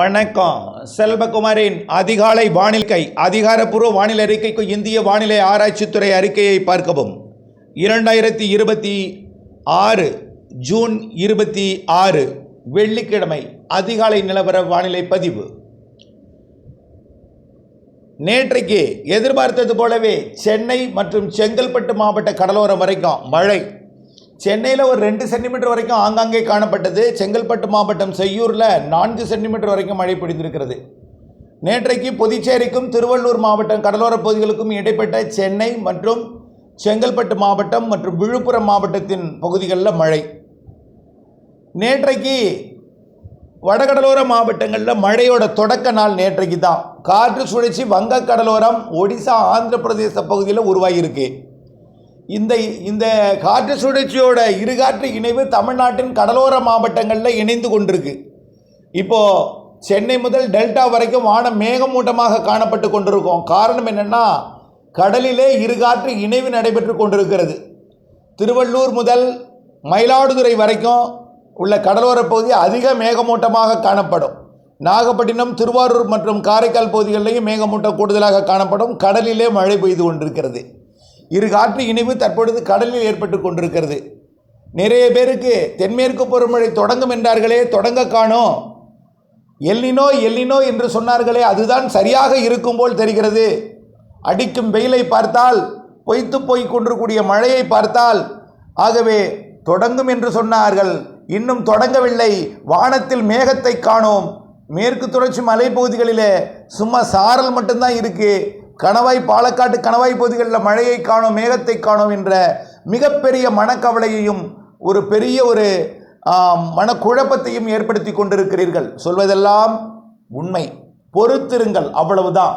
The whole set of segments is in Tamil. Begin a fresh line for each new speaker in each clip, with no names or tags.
வணக்கம். செல்வகுமாரின் அதிகாலை வானிலை அதிகாரப்பூர்வ வானிலை அறிக்கைக்கு இந்திய வானிலை ஆராய்ச்சித்துறை அறிக்கையை பார்க்கவும். 2026 ஜூன் 26 வெள்ளிக்கிழமை அதிகாலை நிலவர வானிலை பதிவு. நேற்றைக்கு எதிர்பார்த்தது போலவே சென்னை மற்றும் செங்கல்பட்டு மாவட்ட கடலோரம் வரைக்கும் மழை. சென்னையில் ஒரு 2 சென்டிமீட்டர் வரைக்கும் ஆங்காங்கே காணப்பட்டது. செங்கல்பட்டு மாவட்டம் செய்யூரில் 4 சென்டிமீட்டர் வரைக்கும் மழை பிடித்திருக்கிறது. நேற்றைக்கு புதுச்சேரிக்கும் திருவள்ளூர் மாவட்டம் கடலோர பகுதிகளுக்கும் இடைப்பட்ட சென்னை மற்றும் செங்கல்பட்டு மாவட்டம் மற்றும் விழுப்புரம் மாவட்டத்தின் பகுதிகளில் மழை. நேற்றைக்கு வடகடலோர மாவட்டங்களில் மழையோட தொடக்க நாள் நேற்றைக்கு தான். காற்று சுழற்சி வங்க கடலோரம், ஒடிசா, ஆந்திர பிரதேச பகுதியில் உருவாகியிருக்கு. இந்த காற்று சுழற்சியோட இருகாற்று இணைவு தமிழ்நாட்டின் கடலோர மாவட்டங்களில் இணைந்து கொண்டிருக்கு. இப்போது சென்னை முதல் டெல்டா வரைக்கும் வானம் மேகமூட்டமாக காணப்பட்டு கொண்டிருக்கும். காரணம் என்னென்னா, கடலிலே இருகாற்று இணைவு நடைபெற்று கொண்டிருக்கிறது. திருவள்ளூர் முதல் மயிலாடுதுறை வரைக்கும் உள்ள கடலோர பகுதி அதிக மேகமூட்டமாக காணப்படும். நாகப்பட்டினம், திருவாரூர் மற்றும் காரைக்கால் பகுதிகளிலேயும் மேகமூட்டம் கூடுதலாக காணப்படும். கடலிலே மழை பெய்து கொண்டிருக்கிறது. இரு காற்று இணைவு தற்பொழுது கடலில் ஏற்பட்டு கொண்டிருக்கிறது. நிறைய பேருக்கு தென்மேற்கு பருவமழை தொடங்கும் என்றார்களே, தொடங்க காணோம். எல்லினோ என்று சொன்னார்களே, அதுதான் சரியாக இருக்கும் போல் தெரிகிறது. அடிக்கும் வெயிலை பார்த்தால், பொய்த்து போய் கொண்டிருக்கூடிய மழையை பார்த்தால், ஆகவே தொடங்கும் என்று சொன்னார்கள், இன்னும் தொடங்கவில்லை. வானத்தில் மேகத்தை காணோம். மேற்கு தொடர்ச்சி மலைப்பகுதிகளிலே சும்மா சாரல் மட்டும்தான் இருக்குது. கணவாய், பாலக்காட்டு கணவாய் பகுதிகளில் மழையை காணோம், மேகத்தை காணோம் என்ற மிகப்பெரிய மனக்கவலையையும் ஒரு பெரிய ஒரு மனக்குழப்பத்தையும் ஏற்படுத்தி கொண்டிருக்கிறீர்கள். சொல்வதெல்லாம் உண்மை, பொறுத்திருங்கள், அவ்வளவுதான்.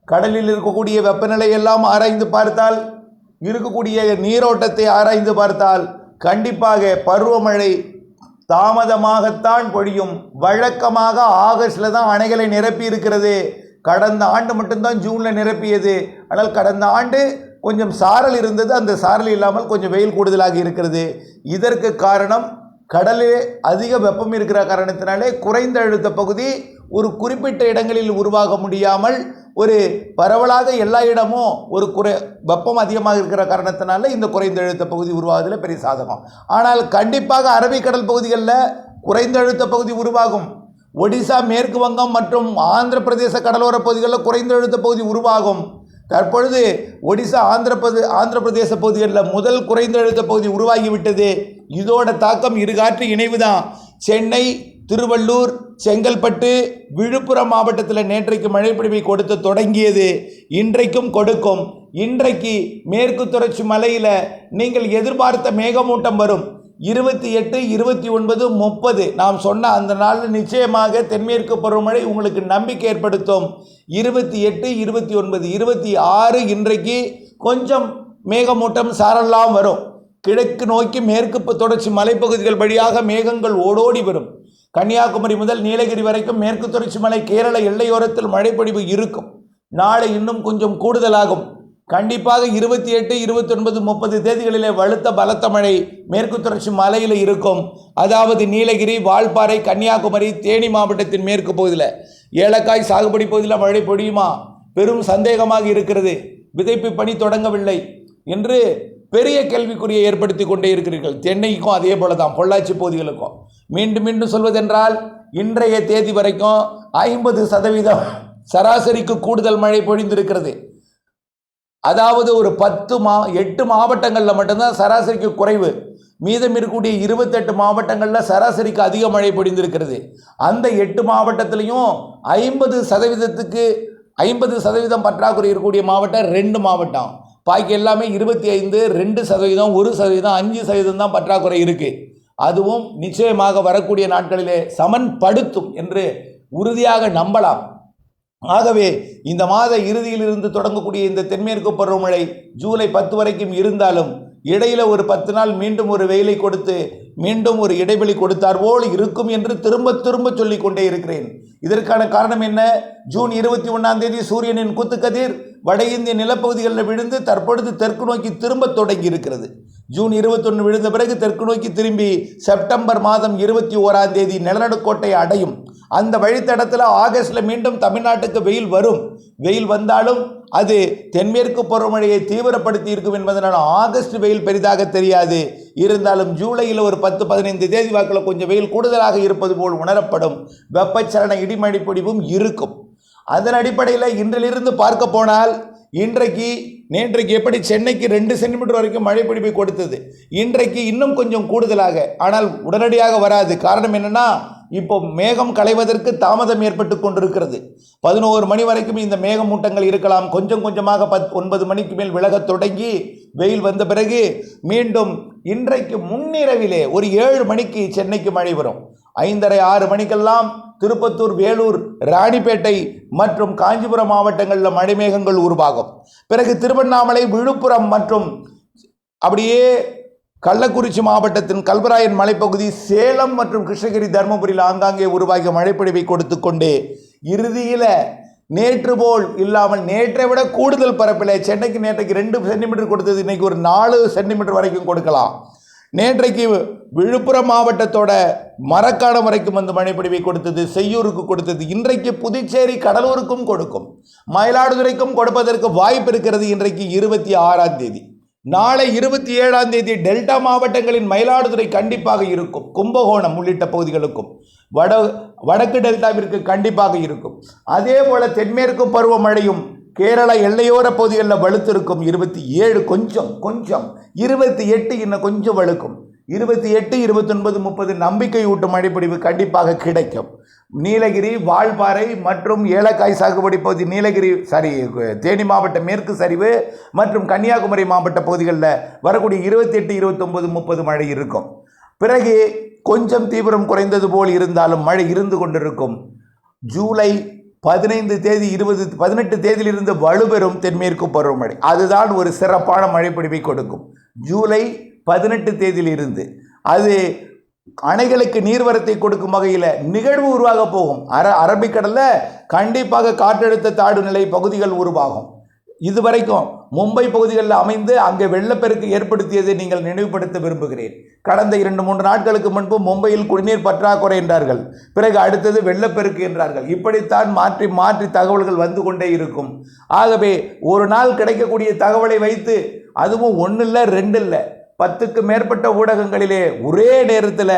கடலில் இருக்கக்கூடிய வெப்பநிலையெல்லாம் ஆராய்ந்து பார்த்தால், இருக்கக்கூடிய நீரோட்டத்தை ஆராய்ந்து பார்த்தால், கண்டிப்பாக பருவமழை தாமதமாகத்தான் பொழியும். வழக்கமாக ஆகஸ்டில் தான் அணைகளை நிரப்பி இருக்கிறது. கடந்த ஆண்டு மட்டும்தான் ஜூனில் நிரப்பியது. ஆனால் கடந்த ஆண்டு கொஞ்சம் சாரல் இருந்தது. அந்த சாரல் இல்லாமல் கொஞ்சம் வெயில் கூடுதலாக இருக்கிறது. இதற்கு காரணம், கடலில் அதிக வெப்பம் இருக்கிற காரணத்தினாலே குறைந்த அழுத்த பகுதி ஒரு குறிப்பிட்ட இடங்களில் உருவாக முடியாமல் ஒரு பரவலாக எல்லா இடமும் ஒரு வெப்பம் அதிகமாக இருக்கிற காரணத்தினால இந்த குறைந்த அழுத்த பகுதி உருவாகுதில் பெரிய சாதகம். ஆனால் கண்டிப்பாக அரபிக்கடல் பகுதிகளில் குறைந்த அழுத்த பகுதி உருவாகும். ஒடிசா, மேற்கு வங்கம் மற்றும் ஆந்திர பிரதேச கடலோர பகுதிகளில் குறைந்த அழுத்த பகுதி உருவாகும். தற்பொழுது ஒடிசா, ஆந்திர பிரதேச பகுதிகளில் முதல் குறைந்த அழுத்த பகுதி உருவாகிவிட்டது. இதோட தாக்கம் இருகாற்று இணைவு தான். சென்னை, திருவள்ளூர், செங்கல்பட்டு, விழுப்புரம் மாவட்டத்தில் நேற்றைக்கு மழைப்பொழிவை கொடுத்து தொடங்கியது. இன்றைக்கும் கொடுக்கும். இன்றைக்கு மேற்கு தொடர்ச்சி மலையில் நீங்கள் எதிர்பார்த்த மேகமூட்டம் வரும். 28, 29, 30 நாம் சொன்ன அந்த நாளில் நிச்சயமாக தென்மேற்கு பருவமழை உங்களுக்கு நம்பிக்கை ஏற்படுத்தும். 28, 29, 26 இன்றைக்கு கொஞ்சம் மேகமூட்டம் சாரலாம் வரும். கிழக்கு நோக்கி மேற்கு தொடர்ச்சி மலைப்பகுதிகள் வழியாக மேகங்கள் ஓடோடி வரும். கன்னியாகுமரி முதல் நீலகிரி வரைக்கும் மேற்கு தொடர்ச்சி மலை கேரள எல்லையோரத்தில் மழைப்பொழிவு இருக்கும். நாளை இன்னும் கொஞ்சம் கூடுதலாகும். கண்டிப்பாக 28, 29, 30 தேதிகளிலே வலுத்த பலத்த மழை மேற்கு தொடர்ச்சி மலையில் இருக்கும். அதாவது நீலகிரி, வால்பாறை, கன்னியாகுமரி, தேனி மாவட்டத்தின் மேற்கு பகுதியில் ஏலக்காய் சாகுபடி பகுதியில் மழை பொழியுமா? பெரும் சந்தேகமாக இருக்கிறது. விதைப்பு பணி தொடங்கவில்லை என்று பெரிய கேள்விக்குறியை ஏற்படுத்தி கொண்டே இருக்கிறீர்கள். தென்னைக்கும் அதே போல தான், பொள்ளாச்சி பகுதிகளுக்கும். மீண்டும் சொல்வதென்றால், இன்றைய தேதி வரைக்கும் 50% சராசரிக்கு கூடுதல் மழை பொழிந்திருக்கிறது. அதாவது ஒரு 8 மாவட்டங்களில் மட்டும்தான் சராசரிக்கு குறைவு. மீதம் இருக்கக்கூடிய 28 மாவட்டங்களில் சராசரிக்கு அதிக மழை பொழிந்திருக்கிறது. அந்த 8 மாவட்டத்திலையும் 50% பற்றாக்குறை இருக்கக்கூடிய மாவட்டம் 2 மாவட்டம். பாக்கி எல்லாமே 25, 2%, 1%, 5% தான் பற்றாக்குறை இருக்குது. அதுவும் நிச்சயமாக வரக்கூடிய நாட்களிலே சமன்படுத்தும் என்று உறுதியாக நம்பலாம். ஆகவே இந்த மாத இறுதியிலிருந்து தொடங்கக்கூடிய இந்த தென்மேற்கு பருவமழை ஜூலை 10 வரைக்கும் இருந்தாலும், இடையில் ஒரு 10 நாள் மீண்டும் ஒரு வெயிலை கொடுத்து மீண்டும் ஒரு இடைவெளி கொடுத்தாற்போல் இருக்கும் என்று திரும்ப சொல்லிக் கொண்டே இருக்கிறேன். இதற்கான காரணம் என்ன? ஜூன் 21ஆம் தேதி சூரியனின் குத்துக்கதிர் வட இந்திய நிலப்பகுதிகளில் விழுந்து தற்பொழுது தெற்கு நோக்கி திரும்ப தொடங்கி இருக்கிறது. ஜூன் 21 விழுந்த பிறகு தெற்கு நோக்கி திரும்பி செப்டம்பர் மாதம் 21ஆம் தேதி நிலநடுக்கோட்டை அடையும். அந்த வழித்தடத்தில் ஆகஸ்டில் மீண்டும் தமிழ்நாட்டுக்கு வெயில் வரும். வெயில் வந்தாலும் அது தென்மேற்கு பருவமழையை தீவிரப்படுத்தி இருக்கும் என்பதனால் ஆகஸ்ட் வெயில் பெரிதாக தெரியாது. இருந்தாலும் ஜூலையில் ஒரு 10-15 தேதி வாக்கில் கொஞ்சம் வெயில் கூடுதலாக இருப்பது போல் உணரப்படும். வெப்பச்சலன இடிமழை பொழிவும் இருக்கும். அதன் அடிப்படையில் இன்றிலிருந்து பார்க்க போனால் நேற்றைக்கு எப்படி சென்னைக்கு 2 சென்டிமீட்டர் வரைக்கும் மழை பொழிவை கொடுத்தது, இன்றைக்கு இன்னும் கொஞ்சம் கூடுதலாக, ஆனால் உடனடியாக வராது. காரணம் என்னன்னா, இப்போ மேகம் களைவதற்கு தாமதம் ஏற்பட்டு கொண்டிருக்கிறது. 11 மணி வரைக்கும் இந்த மேகமூட்டங்கள் இருக்கலாம். கொஞ்சம் கொஞ்சமாக 9 மணிக்கு மேல் விலகத் தொடங்கி வெயில் வந்த பிறகு மீண்டும் இன்றைக்கு முன்னிரவிலே ஒரு 7 மணிக்கு சென்னைக்கு மழை வரும். 5:30-6 மணிக்கெல்லாம் திருப்பத்தூர், வேலூர், ராணிப்பேட்டை மற்றும் காஞ்சிபுரம் மாவட்டங்களில் மழை மேகங்கள் உருவாகும். பிறகு திருவண்ணாமலை, விழுப்புரம் மற்றும் அப்படியே கள்ளக்குறிச்சி மாவட்டத்தின் கல்வராயன் மலைப்பகுதி, சேலம் மற்றும் கிருஷ்ணகிரி, தருமபுரியில் ஆங்காங்கே உருவாகிய மழைப்பொழிவை கொடுத்து கொண்டு இறுதியில் நேற்று போல் இல்லாமல் நேற்றை விட கூடுதல் பரப்பில் சென்னைக்கு நேற்றைக்கு 2 சென்டிமீட்டர் கொடுத்தது, இன்றைக்கி ஒரு 4 சென்டிமீட்டர் வரைக்கும் கொடுக்கலாம். நேற்றைக்கு விழுப்புரம் மாவட்டத்தோட மரக்காணம் வரைக்கும் வந்து மழைப்பொழிவை கொடுத்தது, செய்யூருக்கு கொடுத்தது. இன்றைக்கு புதுச்சேரி, கடலூருக்கும் கொடுக்கும், மயிலாடுதுறைக்கும் கொடுப்பதற்கு வாய்ப்பு இருக்கிறது. இன்றைக்கு 26ஆம் தேதி. நாளை 27ஆம் தேதி டெல்டா மாவட்டங்களின் மயிலாடுதுறை கண்டிப்பாக இருக்கும். கும்பகோணம் உள்ளிட்ட பகுதிகளுக்கும் வடக்கு டெல்டாவிற்கு கண்டிப்பாக இருக்கும். அதே போல தென்மேற்கு பருவமழையும் கேரளா எல்லையோர பகுதிகளில் வலுத்திருக்கும். 27 கொஞ்சம் 28 இன்னும் கொஞ்சம் வலுக்கும். 28, 29, 30 நம்பிக்கை ஊட்டும் மழைப்பொழிவு கண்டிப்பாக கிடைக்கும். நீலகிரி, வால்பாறை மற்றும் ஏலக்காய் சாகுபடி பகுதி, தேனி மாவட்ட மேற்கு சரிவு மற்றும் கன்னியாகுமரி மாவட்ட பகுதிகளில் வரக்கூடிய 28, 29, 30 மழை இருக்கும். பிறகு கொஞ்சம் தீவிரம் குறைந்தது போல் இருந்தாலும் மழை இருந்து கொண்டிருக்கும். ஜூலை 15 தேதி 18 தேதியிலிருந்து வலுப்பெறும் தென்மேற்கு பருவமழை, அதுதான் ஒரு சிறப்பான மழைப்பொழிவை கொடுக்கும். ஜூலை 18 தேதியிலிருந்து அது அணைகளுக்கு நீர்வரத்தை கொடுக்கும் வகையில் நிகழ்வு உருவாக போகும். அரபிக்கடலில் கண்டிப்பாக காற்றழுத்த தாழ்வு நிலை பகுதிகள் உருவாகும். இதுவரைக்கும் மும்பை பகுதிகளில் அமைந்து அங்கே வெள்ளப்பெருக்கு ஏற்படுத்தியதை நீங்கள் நினைவுபடுத்த விரும்புகிறேன். கடந்த 2-3 நாட்களுக்கு முன்பு மும்பையில் குடிநீர் பற்றாக்குறை என்றார்கள், பிறகு அடுத்தது வெள்ளப்பெருக்கு என்றார்கள். இப்படித்தான் மாற்றி மாற்றி தகவல்கள் வந்து கொண்டே இருக்கும். ஆகவே ஒரு நாள் கிடைக்கக்கூடிய தகவலை வைத்து, அதுவும் 1 இல்லை 2 இல்லை 10க்கு மேற்பட்ட ஊடகங்களிலே ஒரே நேரத்தில்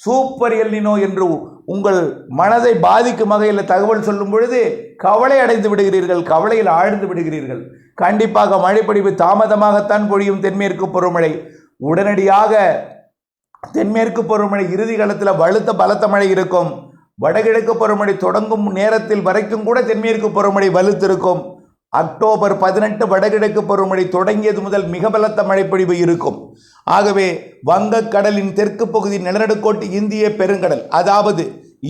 சூப்பர் எல்னினோ என்று உங்கள் மனதை பாதிக்கும் வகையில் தகவல் சொல்லும் பொழுது கவலை அடைந்து விடுகிறீர்கள், கவலையில் ஆழ்ந்து விடுகிறீர்கள். கண்டிப்பாக மழைப்பொழிவு தாமதமாகத்தான் பொழியும். தென்மேற்கு பருவமழை உடனடியாக தென்மேற்கு பருவமழை இறுதி காலத்தில் பலத்த மழை இருக்கும். வடகிழக்கு பருவமழை தொடங்கும் நேரத்தில் வரைக்கும் கூட தென்மேற்கு பருவமழை வலுத்திருக்கும். அக்டோபர் 18 வடகிழக்கு பருவமழை தொடங்கியது முதல் மிக பலத்த மழைப்பொழிவு இருக்கும். ஆகவே வங்கக்கடலின் தெற்கு பகுதி, நிலநடுக்கோட்டு இந்திய பெருங்கடல், அதாவது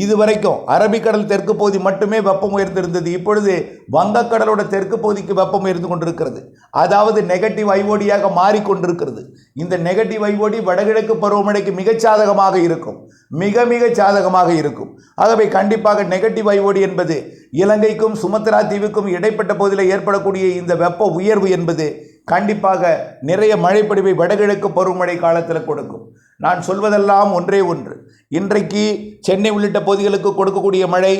இதுவரைக்கும் அரபிக்கடல் தெற்கு பகுதி மட்டுமே வெப்பம் உயர்ந்திருந்தது. இப்பொழுது வங்கக்கடலோட தெற்கு பகுதிக்கு வெப்பம் உயர்ந்து கொண்டிருக்கிறது. அதாவது நெகட்டிவ் ஐஓடியாக மாறிக்கொண்டிருக்கிறது. இந்த நெகட்டிவ் ஐஓடி வடகிழக்கு பருவமழைக்கு மிகச் சாதகமாக இருக்கும், மிக சாதகமாக இருக்கும். ஆகவே கண்டிப்பாக நெகட்டிவ் ஐஓடி என்பது இலங்கைக்கும் சுமத்ரா தீவுக்கும் இடைப்பட்ட பகுதியில் ஏற்படக்கூடிய இந்த வெப்ப உயர்வு என்பது கண்டிப்பாக நிறைய மழைப்பொழிவை வடகிழக்கு பருவமழை காலத்தில் கொடுக்கும். நான் சொல்வதெல்லாம் ஒன்றே ஒன்று, இன்றைக்கு சென்னை உள்ளிட்ட பகுதிகளுக்கு கொடுக்கக்கூடிய மழை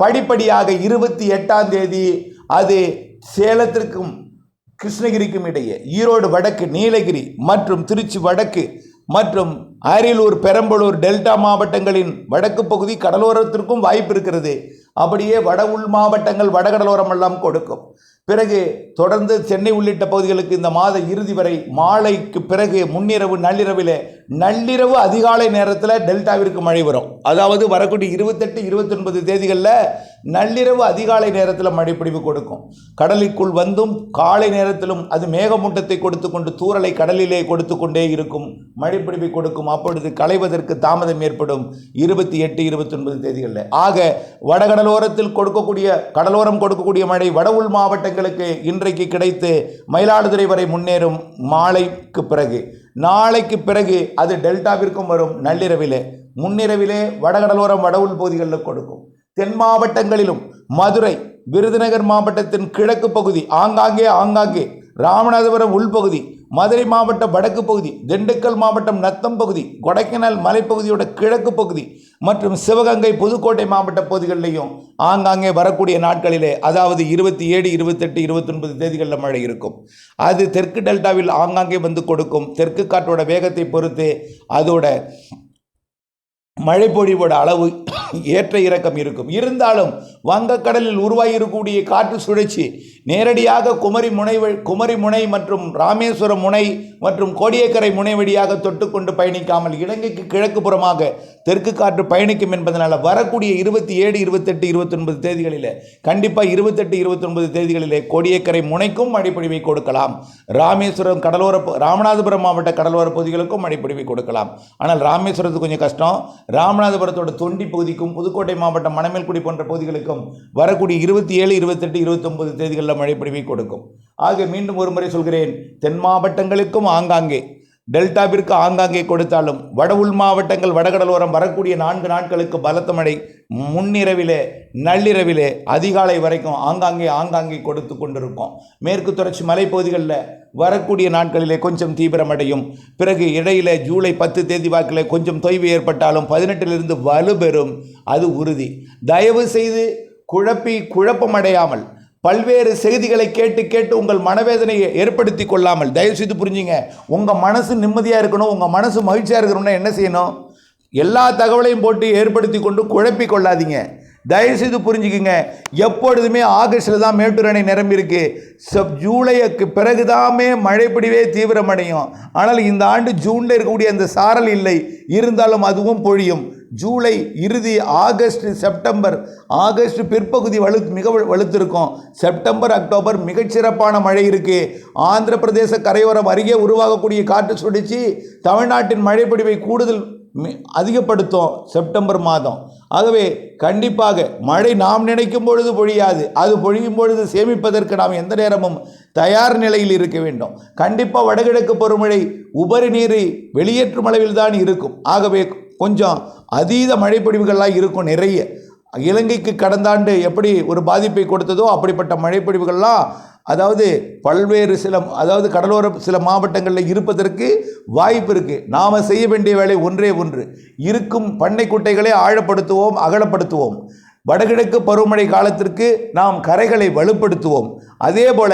படிப்படியாக 28ஆம் தேதி அது சேலத்திற்கும் கிருஷ்ணகிரிக்கும் இடையே, ஈரோடு வடக்கு, நீலகிரி மற்றும் திருச்சி வடக்கு மற்றும் அரியலூர், பெரம்பலூர், டெல்டா மாவட்டங்களின் வடக்கு பகுதி கடலோரத்திற்கும் வாய்ப்பு இருக்கிறது. அப்படியே வட உள் மாவட்டங்கள், வடகடலோரம் எல்லாம் கொடுக்கும். பிறகு தொடர்ந்து சென்னை உள்ளிட்ட பகுதிகளுக்கு இந்த மாத இறுதி வரை மாலைக்கு பிறகு முன்னிரவு, நள்ளிரவு அதிகாலை நேரத்தில் டெல்டாவிற்கு மழை வரும். அதாவது வரக்கூடிய 28, 29 தேதிகளில் நள்ளிரவு அதிகாலை நேரத்தில் மழைப்பொழிவு கொடுக்கும். கடலுக்குள் வந்தும் காலை நேரத்திலும் அது மேகமூட்டத்தை கொடுத்து கொண்டு தூறலை கடலிலே கொடுத்து கொண்டே இருக்கும், மழைப்பொழிவை கொடுக்கும். அப்பொழுது களைவதற்கு தாமதம் ஏற்படும் 28, 29 தேதிகளில். ஆக வடகடலோரத்தில் கடலோரம் கொடுக்கக்கூடிய மழை வட உள் மாவட்டங்களுக்கு இன்றைக்கு கிடைத்து மயிலாடுதுறை வரை முன்னேறும். நாளைக்கு பிறகு அது டெல்டாவிற்கும் வரும். முன்னிரவிலே வடகடலோரம் வட உள் பகுதிகளில் கொடுக்கும். தென் மாவட்டங்களிலும் மதுரை, விருதுநகர் மாவட்டத்தின் கிழக்கு பகுதி, ஆங்காங்கே ராமநாதபுரம் உள்பகுதி, மதுரை மாவட்டம் வடக்கு பகுதி, திண்டுக்கல் மாவட்டம் நத்தம் பகுதி, கொடைக்கானல் மலைப்பகுதியோட கிழக்கு பகுதி மற்றும் சிவகங்கை புதுக்கோட்டை மாவட்ட பகுதிகளிலையும் ஆங்காங்கே வரக்கூடிய நாட்களிலே, அதாவது 27, 28, 29 தேதிகளில் மழை இருக்கும். அது தெற்கு டெல்டாவில் ஆங்காங்கே வந்து கொடுக்கும். தெற்கு காற்றோட வேகத்தை பொறுத்து அதோட மழைப்பொழிவோட அளவு ஏற்ற இறக்கம் இருக்கும். இருந்தாலும் வங்கக்கடலில் உருவாகியிருக்கக்கூடிய காற்று சுழற்சி நேரடியாக குமரி முனை மற்றும் ராமேஸ்வரம் முனை மற்றும் கோடியக்கரை முனை வழியாக தொட்டுக்கொண்டு பயணிக்காமல் இலங்கைக்கு கிழக்கு புறமாக தெற்கு காற்று பயணிக்கும் என்பதனால் வரக்கூடிய 27, 28, 29 தேதிகளில் கண்டிப்பாக 28, 29 தேதிகளிலே கோடியக்கரை முனைக்கும் மழைப்பொழிவை கொடுக்கலாம். ராமேஸ்வரம் ராமநாதபுரம் மாவட்ட கடலோர பகுதிகளுக்கும் மழைப்பொழிவை கொடுக்கலாம். ஆனால் ராமேஸ்வரத்துக்கு கொஞ்சம் கஷ்டம். ராமநாதபுரத்தோட தொண்டி பகுதிக்கும் புதுக்கோட்டை மாவட்டம் மணமேல்குடி போன்ற பகுதிகளுக்கும் வரக்கூடிய 27, 28, 29 தேதிகளில் மழைப்பொழிவை கொடுக்கும். ஆக மீண்டும் ஒரு முறை சொல்கிறேன், தென் மாவட்டங்களுக்கும் ஆங்காங்கே, டெல்டாவிற்கு ஆங்காங்கே கொடுத்தாலும் வட உள் மாவட்டங்கள் வடகடலோரம் வரக்கூடிய 4 நாட்களுக்கு பலத்த மழை முன்னிரவிலே நள்ளிரவிலே அதிகாலை வரைக்கும் ஆங்காங்கே கொடுத்து கொண்டிருக்கும். மேற்கு தொடர்ச்சி மலைப்பகுதிகளில் வரக்கூடிய நாட்களிலே கொஞ்சம் தீவிரமடையும். பிறகு இடையில ஜூலை 10 தேதி வாக்கில் கொஞ்சம் தொய்வு ஏற்பட்டாலும் 18 வலுப்பெறும், அது உறுதி. தயவு செய்து குழப்பமடையாமல் பல்வேறு செய்திகளை கேட்டு உங்கள் மனவேதனையை ஏற்படுத்தி கொள்ளாமல் தயவுசெய்து புரிஞ்சுங்க. உங்கள் மனசு நிம்மதியாக இருக்கணும், உங்கள் மனசு மகிழ்ச்சியாக இருக்கணும்னா என்ன செய்யணும்? எல்லா தகவலையும் போட்டு ஏற்படுத்தி கொண்டு குழப்பி கொள்ளாதீங்க. தயவுசெய்து புரிஞ்சுக்குங்க. எப்பொழுதுமே ஆகஸ்டில் தான் மேட்டூர் அணை நிரம்பியிருக்கு. ஜூலைக்கு பிறகுதாமே மழைப்பிடிவே தீவிரமடையும். ஆனால் இந்த ஆண்டு ஜூனில் இருக்கக்கூடிய அந்த சாரல் இல்லை, இருந்தாலும் அதுவும் பொழியும். ஜூலை இறுதி, ஆகஸ்ட் பிற்பகுதி மிக வலுத்திருக்கும். செப்டம்பர், அக்டோபர் மிகச்சிறப்பான மழை இருக்குது. ஆந்திர பிரதேச கரையோரம் அருகே உருவாகக்கூடிய காற்று சுழற்சி தமிழ்நாட்டின் மழைப்பொழிவை கூடுதல் அதிகப்படுத்தும் செப்டம்பர் மாதம். ஆகவே கண்டிப்பாக மழை நாம் நினைக்கும் பொழுது பொழியாது, அது பொழியும் பொழுது சேமிப்பதற்கு நாம் எந்த நேரமும் தயார் நிலையில் இருக்க வேண்டும். கண்டிப்பாக வடகிழக்கு பருவமழை உபரி நீரை வெளியேற்றும் அளவில் தான் இருக்கும். ஆகவே கொஞ்சம் அதீத மழைப்பொழிவுகள்லாம் இருக்கும் நிறைய. இலங்கைக்கு கடந்த ஆண்டு எப்படி ஒரு பாதிப்பை கொடுத்ததோ அப்படிப்பட்ட மழைப்பொழிவுகள்லாம் பல்வேறு கடலோர சில மாவட்டங்களில் இருப்பதற்கு வாய்ப்பு இருக்குது. நாம் செய்ய வேண்டிய வேலை ஒன்றே ஒன்று, இருக்கும் பண்ணை குட்டைகளை ஆழப்படுத்துவோம், அகலப்படுத்துவோம். வடகிழக்கு பருவமழை காலத்திற்கு நாம் கரைகளை வலுப்படுத்துவோம். அதே போல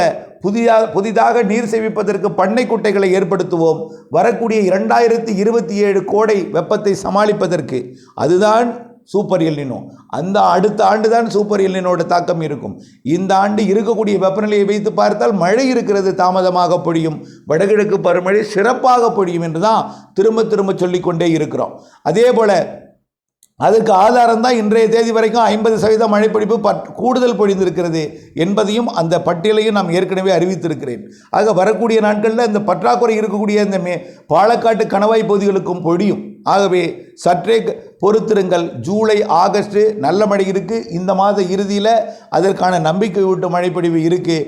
புதிதாக நீர் சேமிப்பதற்கு பண்ணை குட்டைகளை ஏற்படுத்துவோம். வரக்கூடிய 2027 கோடை வெப்பத்தை சமாளிப்பதற்கு அதுதான் சூப்பர் எல்னினோ. அந்த அடுத்த ஆண்டு தான் சூப்பர் எல்னினோட தாக்கம் இருக்கும். இந்த ஆண்டு இருக்கக்கூடிய வெப்பநிலையை வைத்து பார்த்தால் மழை இருக்கிறது, தாமதமாக பொழியும். வடகிழக்கு பருவமழை சிறப்பாக பொழியும் என்று தான் திரும்ப சொல்லிக்கொண்டே இருக்கிறோம். அதே போல அதற்கு ஆதாரம் தான் இன்றைய தேதி வரைக்கும் 50% மழைப்பொழிவு கூடுதல் பொழிந்திருக்கிறது என்பதையும் அந்த பட்டியலையும் நாம் ஏற்கனவே அறிவித்திருக்கிறேன். ஆக வரக்கூடிய நாட்களில் இந்த பற்றாக்குறை இருக்கக்கூடிய இந்த பாலக்காட்டு கணவாய் பகுதிகளுக்கும் பொழியும். ஆகவே சற்றே பொறுத்திருங்கள். ஜூலை, ஆகஸ்ட் நல்ல மழை இருக்குது. இந்த மாத இறுதியில் அதற்கான நம்பிக்கை ஊட்டும் மழைப்பொழிவு இருக்குது.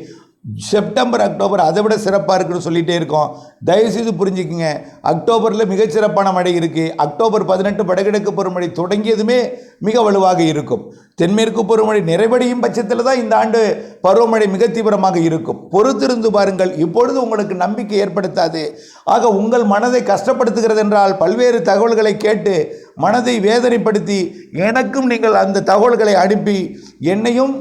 செப்டம்பர், அக்டோபர் அதை விட சிறப்பாக இருக்குன்னு சொல்லிகிட்டே இருக்கோம். தயவுசெய்து புரிஞ்சுக்குங்க. அக்டோபரில் மிகச்சிறப்பான மழை இருக்குது. அக்டோபர் 18 வடகிழக்கு பருவமழை தொடங்கியதுமே மிக வலுவாக இருக்கும். தென்மேற்கு பருவமழை நிறைவடையும் பட்சத்தில் தான் இந்த ஆண்டு பருவமழை மிக தீவிரமாக இருக்கும். பொறுத்திருந்து பாருங்கள். இப்பொழுது உங்களுக்கு நம்பிக்கை ஏற்படுத்தாது. ஆக உங்கள் மனதை கஷ்டப்படுத்துகிறது என்றால் பல்வேறு தகவல்களை கேட்டு மனதை வேதனைப்படுத்தி எனக்கும் நீங்கள் அந்த தகவல்களை அனுப்பி என்னையும்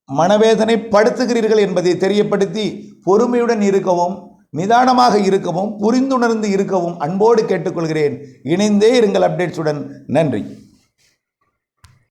மனவேதனை படுத்துகிறீர்கள் என்பதை தெரியப்படுத்தி பொறுமையுடன் இருக்கவும், நிதானமாக இருக்கவும், புரிந்துணர்ந்து இருக்கவும் அன்போடு கேட்டுக்கொள்கிறேன். இணைந்தே இருங்கள் அப்டேட்ஸுடன். நன்றி.